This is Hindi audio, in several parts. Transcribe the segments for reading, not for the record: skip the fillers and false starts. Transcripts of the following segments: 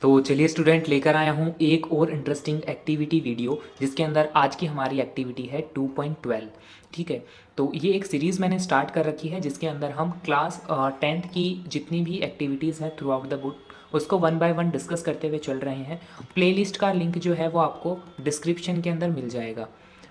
तो चलिए स्टूडेंट, लेकर आया हूँ एक और इंटरेस्टिंग एक्टिविटी वीडियो, जिसके अंदर आज की हमारी एक्टिविटी है 2.12। ठीक है, तो ये एक सीरीज़ मैंने स्टार्ट कर रखी है जिसके अंदर हम क्लास 10th की जितनी भी एक्टिविटीज़ हैं थ्रू आउट द बुक उसको वन बाय वन डिस्कस करते हुए चल रहे हैं। प्लेलिस्ट का लिंक जो है वो आपको डिस्क्रिप्शन के अंदर मिल जाएगा।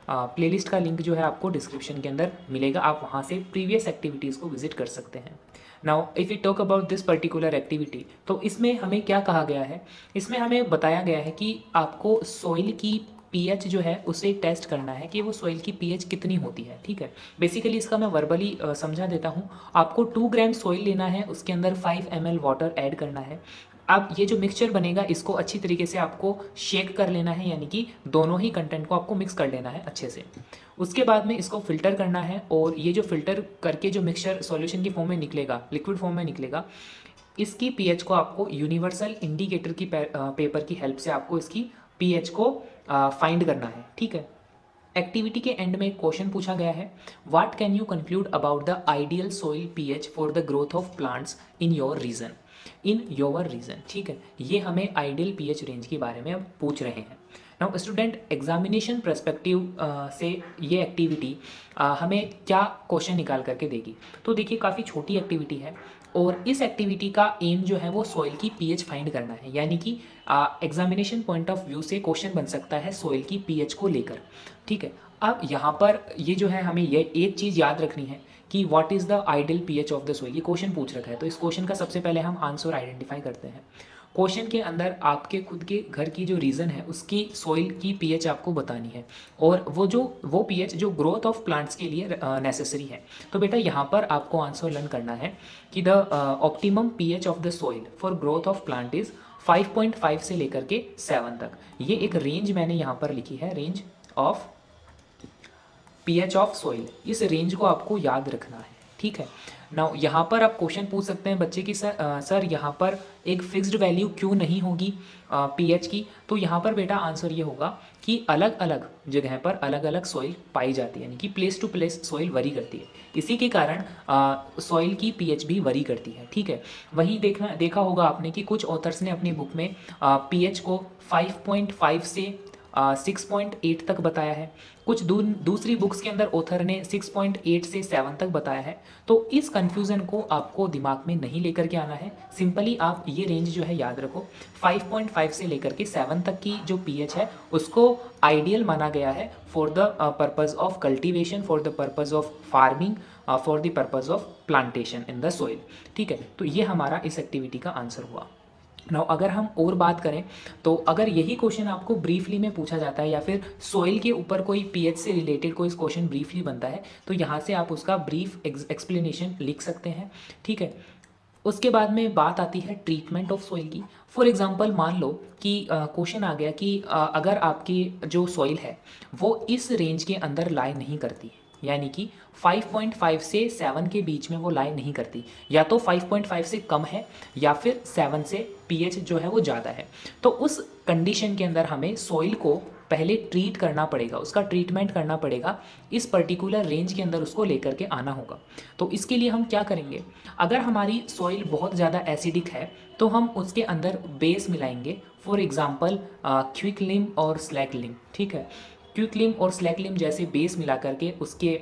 प्लेलिस्ट का लिंक जो है आपको डिस्क्रिप्शन के अंदर मिलेगा, आप वहाँ से प्रीवियस एक्टिविटीज़ को विजिट कर सकते हैं। Now if you talk about this particular activity, तो इसमें हमें क्या कहा गया है, इसमें हमें बताया गया है कि आपको सॉइल की पीएच जो है उसे टेस्ट करना है कि वो सॉइल की पीएच कितनी होती है। ठीक है, बेसिकली इसका मैं वर्बली समझा देता हूँ। आपको 2 ग्राम सॉइल लेना है, उसके अंदर 5 ml वाटर ऐड करना है। अब ये जो मिक्सचर बनेगा इसको अच्छी तरीके से आपको शेक कर लेना है, यानी कि दोनों ही कंटेंट को आपको मिक्स कर लेना है अच्छे से। उसके बाद में इसको फिल्टर करना है, और ये जो फिल्टर करके जो मिक्सचर सॉल्यूशन की फॉर्म में निकलेगा, लिक्विड फॉर्म में निकलेगा, इसकी पीएच को आपको यूनिवर्सल इंडिकेटर की पेपर की हेल्प से आपको इसकी पीएच को फाइंड करना है। ठीक है, एक्टिविटी के एंड में एक क्वेश्चन पूछा गया है, what can you conclude about the ideal soil pH for the growth of plants in your region. ठीक है, ये हमें आइडियल पीएच रेंज के बारे में अब पूछ रहे हैं। नाउ स्टूडेंट, एग्जामिनेशन पर्सपेक्टिव से ये एक्टिविटी हमें क्या क्वेश्चन निकाल करके देगी। तो देखिए, काफ़ी छोटी एक्टिविटी है, और इस एक्टिविटी का एम जो है वो सॉइल की पीएच फाइंड करना है, यानी कि एग्जामिनेशन पॉइंट ऑफ व्यू से क्वेश्चन बन सकता है सॉइल की पीएच को लेकर। ठीक है, अब यहाँ पर ये जो है हमें ये एक चीज़ याद रखनी है कि what is the ideal pH of the soil. ये क्वेश्चन पूछ रखा है, तो इस क्वेश्चन का सबसे पहले हम आंसर आइडेंटिफाई करते हैं। क्वेश्चन के अंदर आपके खुद के घर की जो रीजन है उसकी सॉइल की पीएच आपको बतानी है, और वो पीएच जो ग्रोथ ऑफ प्लांट्स के लिए नेसेसरी है। तो बेटा यहाँ पर आपको आंसर लर्न करना है कि the optimum pH of the soil for growth of plant is 5.5 से लेकर के 7 तक। ये एक रेंज मैंने यहाँ पर लिखी है, range of pH of soil. इस रेंज को आपको याद रखना है। ठीक है, नाउ यहाँ पर आप क्वेश्चन पूछ सकते हैं बच्चे की, सर यहाँ पर एक फिक्स्ड वैल्यू क्यों नहीं होगी पीएच की। तो यहाँ पर बेटा आंसर ये होगा कि अलग अलग जगह पर अलग अलग सॉइल पाई जाती है, यानी कि place to place soil vary करती है। इसी के कारण सॉइल की पीएच भी वरी करती है। ठीक है, वहीं देखा होगा आपने कि कुछ ऑथर्स ने अपनी बुक में पीएच को 5.5 से 6.8 तक बताया है, कुछ दूसरी बुक्स के अंदर ऑथर ने 6.8 से 7 तक बताया है। तो इस कंफ्यूजन को आपको दिमाग में नहीं लेकर के आना है, सिंपली आप ये रेंज जो है याद रखो, 5.5 से लेकर के 7 तक की जो पीएच है उसको आइडियल माना गया है for the purpose of cultivation, for the purpose of farming, for the purpose of plantation in the soil. ठीक है, तो ये हमारा इस एक्टिविटी का आंसर हुआ। नाउ अगर हम और बात करें, तो अगर यही क्वेश्चन आपको ब्रीफली में पूछा जाता है, या फिर सॉइल के ऊपर कोई पीएच से रिलेटेड कोई क्वेश्चन ब्रीफली बनता है, तो यहाँ से आप उसका ब्रीफ एक्सप्लेनेशन लिख सकते हैं। ठीक है, उसके बाद में बात आती है ट्रीटमेंट ऑफ सॉइल की। फॉर एग्जांपल, मान लो कि क्वेश्चन आ गया कि अगर आपकी जो सॉइल है वो इस रेंज के अंदर लाई नहीं करती, यानी कि 5.5 से 7 के बीच में वो लाई नहीं करती, या तो 5.5 से कम है या फिर 7 से पीएच जो है वो ज़्यादा है, तो उस कंडीशन के अंदर हमें सॉइल को पहले ट्रीट करना पड़ेगा, उसका ट्रीटमेंट करना पड़ेगा, इस पर्टिकुलर रेंज के अंदर उसको लेकर के आना होगा। तो इसके लिए हम क्या करेंगे, अगर हमारी सॉइल बहुत ज़्यादा एसिडिक है तो हम उसके अंदर बेस मिलाएंगे, फॉर एग्जाम्पल क्विक लिम और स्लैक लिम। ठीक है, क्विक लिम और स्लैक लिम जैसे बेस मिला करके उसके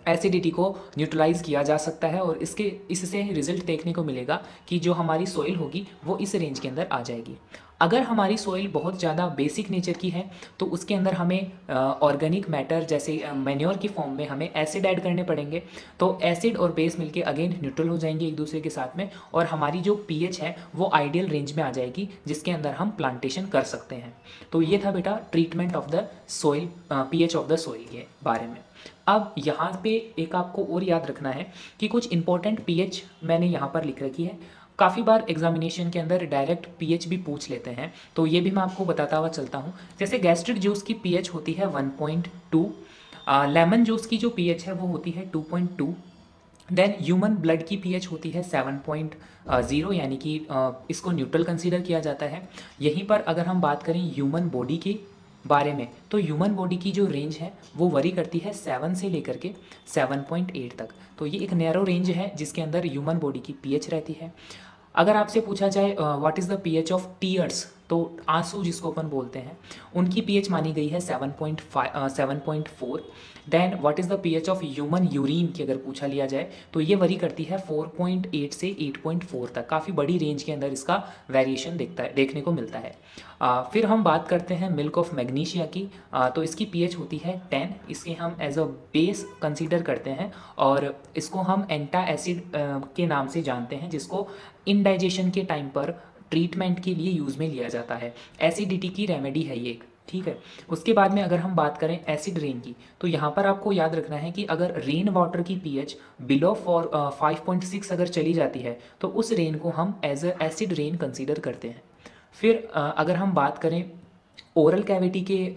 एसिडिटी को न्यूट्रलाइज किया जा सकता है, और इससे रिजल्ट देखने को मिलेगा कि जो हमारी सॉइल होगी वो इस रेंज के अंदर आ जाएगी। अगर हमारी सॉइल बहुत ज़्यादा बेसिक नेचर की है तो उसके अंदर हमें ऑर्गेनिक मैटर जैसे मैन्योर की फॉर्म में हमें एसिड ऐड करने पड़ेंगे, तो एसिड और बेस मिलके अगेन न्यूट्रल हो जाएंगे एक दूसरे के साथ में, और हमारी जो पीएच है वो आइडियल रेंज में आ जाएगी जिसके अंदर हम प्लांटेशन कर सकते हैं। तो ये था बेटा treatment of the soil, pH of the soil के बारे में। अब यहाँ पे एक आपको और याद रखना है कि कुछ इंपॉर्टेंट पीएच मैंने यहाँ पर लिख रखी है। काफ़ी बार एग्जामिनेशन के अंदर डायरेक्ट पीएच भी पूछ लेते हैं, तो ये भी मैं आपको बताता हुआ चलता हूँ। जैसे गैस्ट्रिक जूस की पीएच होती है 1.2, लेमन जूस की जो पीएच है वो होती है 2.2, देन ह्यूमन ब्लड की पीएच होती है 7.0, यानी कि इसको न्यूट्रल कंसीडर किया जाता है। यहीं पर अगर हम बात करें ह्यूमन बॉडी की बारे में, तो ह्यूमन बॉडी की जो रेंज है वो वरी करती है 7 से लेकर के 7.8 तक। तो ये एक नैरो रेंज है जिसके अंदर ह्यूमन बॉडी की पीएच रहती है। अगर आपसे पूछा जाए what is the pH of tears, तो आंसू जिसको अपन बोलते हैं, उनकी पीएच मानी गई है 7.4। Then what is the pH of human urine की अगर पूछा लिया जाए तो ये वरी करती है 4.8 से 8.4 तक, काफ़ी बड़ी रेंज के अंदर इसका वेरिएशन देखने को मिलता है। फिर हम बात करते हैं मिल्क ऑफ मैग्नीशिया की, तो इसकी पीएच होती है 10। इसके हम एज अ बेस कंसीडर करते हैं और इसको हम एंटा एसिड के नाम से जानते हैं, जिसको इनडाइजेशन के टाइम पर ट्रीटमेंट के लिए यूज़ में लिया जाता है। एसिडिटी की रेमेडी है ये एक, ठीक है। उसके बाद में अगर हम बात करें एसिड रेन की, तो यहाँ पर आपको याद रखना है कि अगर रेन वाटर की पीएच बिलो 5.6 अगर चली जाती है तो उस रेन को हम as a acid rain consider करते हैं। फिर अगर हम बात करें ओरल कैविटी के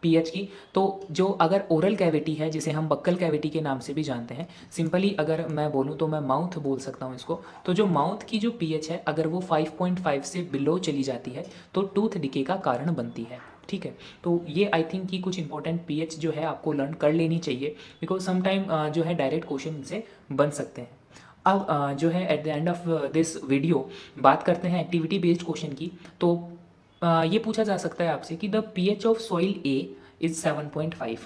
पीएच की, तो जो अगर ओरल कैविटी है जिसे हम बक्कल कैविटी के नाम से भी जानते हैं, सिंपली अगर मैं बोलूँ तो मैं माउथ बोल सकता हूँ इसको, तो जो माउथ की जो पीएच है अगर वो 5.5 से बिलो चली जाती है तो टूथ डिके का कारण बनती है, ठीक है। तो ये आई थिंक कि कुछ इंपॉर्टेंट पीएच जो है आपको लर्न कर लेनी चाहिए, बिकॉज समटाइम जो है डायरेक्ट क्वेश्चन इनसे बन सकते हैं। अब जो है at the end of this video बात करते हैं एक्टिविटी बेस्ड क्वेश्चन की। तो ये पूछा जा सकता है आपसे कि the pH of soil A is 7.5,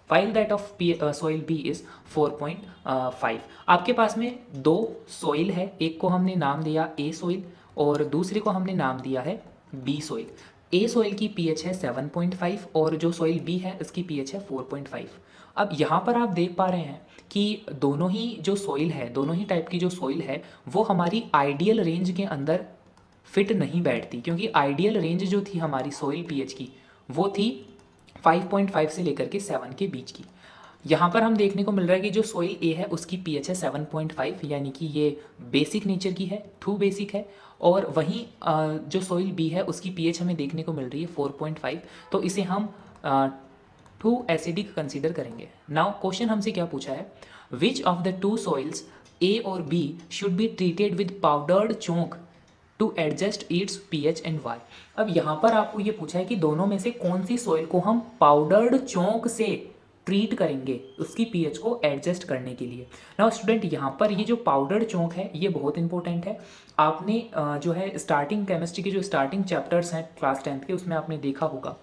while that of soil B is 4.5। आपके पास में दो सॉइल है, एक को हमने नाम दिया ए सॉइल और दूसरे को हमने नाम दिया है बी सॉइल। ए सॉइल की पीएच है 7.5 और जो सॉइल बी है इसकी पीएच है 4.5। अब यहाँ पर आप देख पा रहे हैं कि दोनों ही जो सॉइल है, दोनों ही टाइप की जो सॉइल है वो हमारी आइडियल रेंज के अंदर फिट नहीं बैठती, क्योंकि आइडियल रेंज जो थी हमारी सॉइल पीएच की वो थी 5.5 से लेकर के 7 के बीच की। यहाँ पर हम देखने को मिल रहा है कि जो सॉइल ए है उसकी पीएच है 7.5, यानी कि ये बेसिक नेचर की है, टू बेसिक है। और वहीं जो सॉइल बी है उसकी पीएच हमें देखने को मिल रही है 4.5, तो इसे हम टू एसिडिक कंसीडर करेंगे। नाउ क्वेश्चन हमसे क्या पूछा है, which of the two soils A और B should be treated with powdered chalk to adjust its pH and why. अब यहाँ पर आपको ये पूछा है कि दोनों में से कौन सी सॉइल को हम पाउडर्ड चोंक से ट्रीट करेंगे उसकी पीएच को एडजस्ट करने के लिए। नाउ स्टूडेंट, यहाँ पर ये जो पाउडर्ड चोंक है ये बहुत इंपॉर्टेंट है। आपने जो है स्टार्टिंग केमिस्ट्री के जो स्टार्टिंग चैप्टर्स हैं क्लास 10th के, उसमें आपने देखा होगा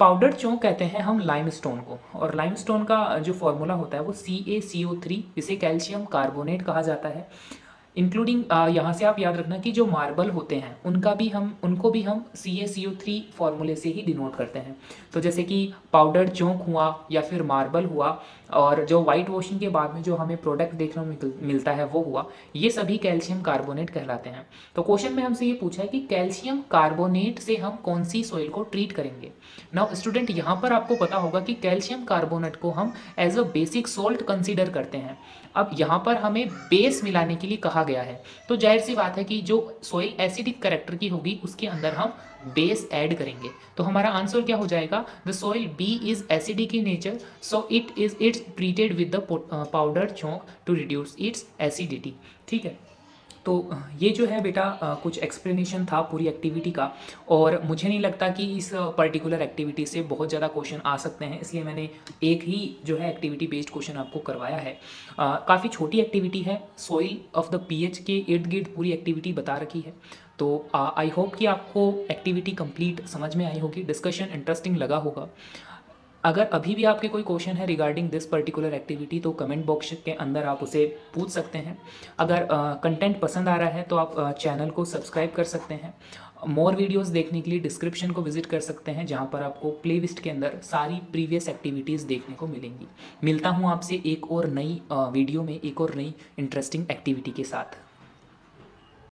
पाउडर चोंक कहते हैं हम लाइमस्टोन को, और लाइमस्टोन का जो फॉर्मूला होता है वो CaCO3, जिसे कैल्शियम कार्बोनेट कहा जाता है। इंक्लूडिंग यहाँ से आप याद रखना कि जो मार्बल होते हैं उनको भी हम CaCO3 फॉर्मूले से ही डिनोट करते हैं। तो जैसे कि पाउडर चोंक हुआ या फिर मार्बल हुआ, और जो वाइट वॉशिंग के बाद में जो हमें प्रोडक्ट देखने को मिलता है वो हुआ, ये सभी कैल्शियम कार्बोनेट कहलाते हैं। तो क्वेश्चन में हमसे ये पूछा है कि कैल्शियम कार्बोनेट से हम कौन सी सॉइल को ट्रीट करेंगे। नाउ स्टूडेंट, यहाँ पर आपको पता होगा कि कैल्शियम कार्बोनेट को हम as a basic salt consider करते हैं। अब यहाँ पर हमें बेस मिलाने के लिए कहा गया है, तो जाहिर सी बात है कि जो सॉइल एसिडिक कैरेक्टर की होगी उसके अंदर हम बेस ऐड करेंगे। तो हमारा आंसर क्या हो जाएगा, the soil B is acidic in nature, so it's treated with the powder chalk to reduce its acidity. ठीक है, तो ये जो है बेटा कुछ एक्सप्लेनेशन था पूरी एक्टिविटी का, और मुझे नहीं लगता कि इस पर्टिकुलर एक्टिविटी से बहुत ज़्यादा क्वेश्चन आ सकते हैं, इसलिए मैंने एक ही जो है एक्टिविटी बेस्ड क्वेश्चन आपको करवाया है। काफ़ी छोटी एक्टिविटी है, सॉइल ऑफ द पीएच के इर्द गिर्द पूरी एक्टिविटी बता रखी है। तो आई होप कि आपको एक्टिविटी कंप्लीट समझ में आई होगी, डिस्कशन इंटरेस्टिंग लगा होगा। अगर अभी भी आपके कोई क्वेश्चन है रिगार्डिंग दिस पर्टिकुलर एक्टिविटी तो कमेंट बॉक्स के अंदर आप उसे पूछ सकते हैं। अगर कंटेंट पसंद आ रहा है तो आप चैनल को सब्सक्राइब कर सकते हैं। मोर वीडियोस देखने के लिए डिस्क्रिप्शन को विजिट कर सकते हैं, जहां पर आपको प्लेलिस्ट के अंदर सारी प्रीवियस एक्टिविटीज़ देखने को मिलेंगी। मिलता हूं आपसे एक और नई वीडियो में एक और नई इंटरेस्टिंग एक्टिविटी के साथ।